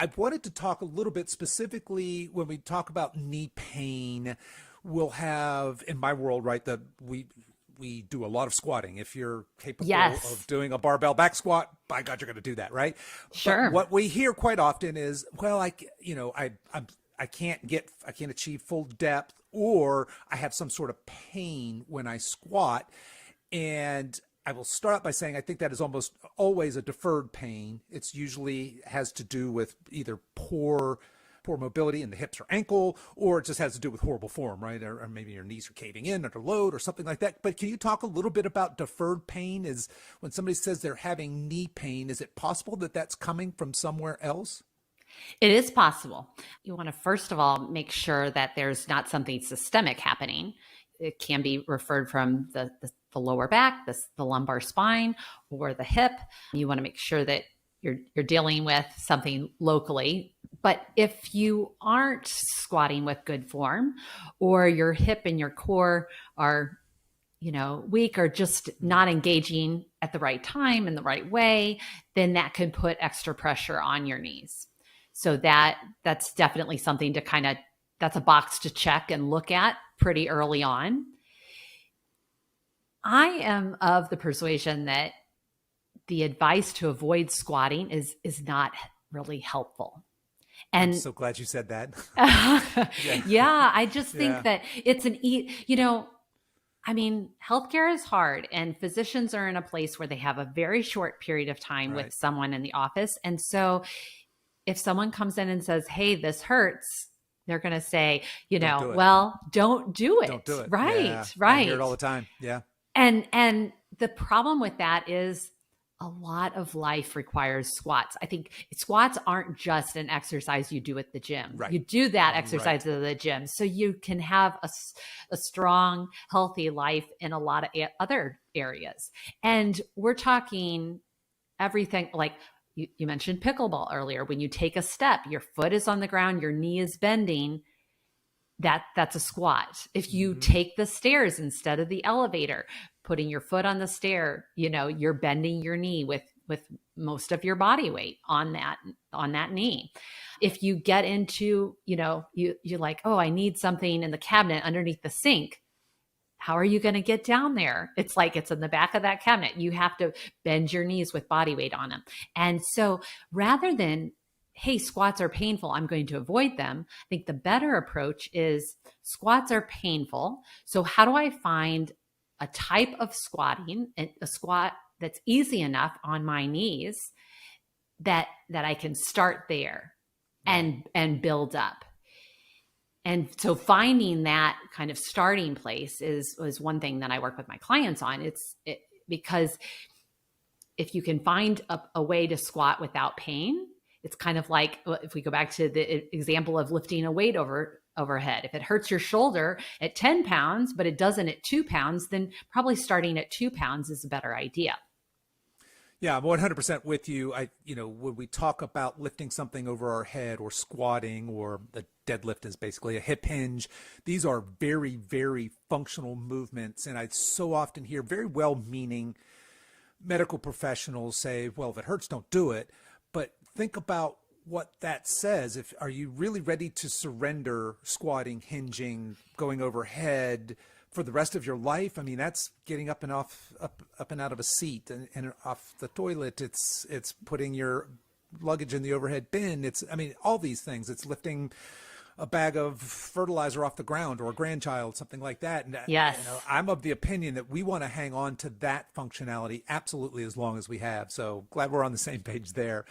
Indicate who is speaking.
Speaker 1: I wanted to talk a little bit specifically when we talk about knee pain. We'll have in my world, right, that we do a lot of squatting. If you're capable
Speaker 2: Yes,
Speaker 1: of doing a barbell back squat, by God, you're going to do that, right? But
Speaker 2: sure.
Speaker 1: what we hear quite often is, well, I can't achieve full depth, or I have some sort of pain when I squat. And I will start by saying I think that is almost always a deferred pain. It's usually has to do with either poor mobility in the hips or ankle, or it just has to do with horrible form, right? Or maybe your knees are caving in under load or something like that. But can you talk a little bit about deferred pain? Is when somebody says they're having knee pain, is it possible that that's coming from somewhere else?
Speaker 2: It is possible. You want to, first of all, make sure that there's not something systemic happening. It can be referred from the lower back, the lumbar spine, or the hip. You want to make sure that you're dealing with something locally. But if you aren't squatting with good form, or your hip and your core are weak or just not engaging at the right time in the right way, then that could put extra pressure on your knees. So that's definitely something to that's a box to check and look at pretty early on. I am of the persuasion that the advice to avoid squatting is not really helpful.
Speaker 1: I'm
Speaker 2: And
Speaker 1: so glad you said that. Yeah.
Speaker 2: yeah, I just think
Speaker 1: Yeah.
Speaker 2: that it's healthcare is hard, and physicians are in a place where they have a very short period of time with
Speaker 1: Right.
Speaker 2: someone in the office. And so if someone comes in and says, "Hey, this hurts," they're going to say,
Speaker 1: Don't do it.
Speaker 2: well, don't do
Speaker 1: Don't
Speaker 2: it.
Speaker 1: do it.
Speaker 2: Right,
Speaker 1: Yeah. I hear it
Speaker 2: right.
Speaker 1: all the time. Yeah.
Speaker 2: And the problem with that is a lot of life requires squats. I think squats aren't just an exercise you do at the gym.
Speaker 1: Right.
Speaker 2: You do that
Speaker 1: Right.
Speaker 2: exercise at the gym so you can have a strong, healthy life in a lot of other areas. And we're talking everything like you mentioned pickleball earlier. When you take a step, your foot is on the ground, your knee is bending, that's a squat. If you
Speaker 1: Hmm.
Speaker 2: take the stairs instead of the elevator, putting your foot on the stair, you're bending your knee with most of your body weight on that knee. If you get into, you're like, oh, I need something in the cabinet underneath the sink. How are you going to get down there? It's like it's in the back of that cabinet. You have to bend your knees with body weight on them. And so rather than, hey, squats are painful, I'm going to avoid them, I think the better approach is squats are painful. So how do I find a type of squatting, a squat that's easy enough on my knees that I can start there
Speaker 1: Right.
Speaker 2: and build up. And so finding that kind of starting place is one thing that I work with my clients on. Because if you can find a way to squat without pain, it's kind of like if we go back to the example of lifting a weight overhead. If it hurts your shoulder at 10 pounds, but it doesn't at 2 pounds, then probably starting at 2 pounds is a better idea.
Speaker 1: Yeah, I'm 100% with you. When we talk about lifting something over our head or squatting or the deadlift is basically a hip hinge, these are very, very functional movements. And I so often hear very well meaning medical professionals say, well, if it hurts, don't do it. But think about what that says. If are you really ready to surrender squatting, hinging, going overhead for the rest of your life? I mean, that's getting up and out of a seat and off the toilet. It's putting your luggage in the overhead bin. I mean, all these things. It's lifting a bag of fertilizer off the ground or a grandchild, something like that. And
Speaker 2: Yes.
Speaker 1: I'm of the opinion that we want to hang on to that functionality absolutely as long as we have. So glad we're on the same page there.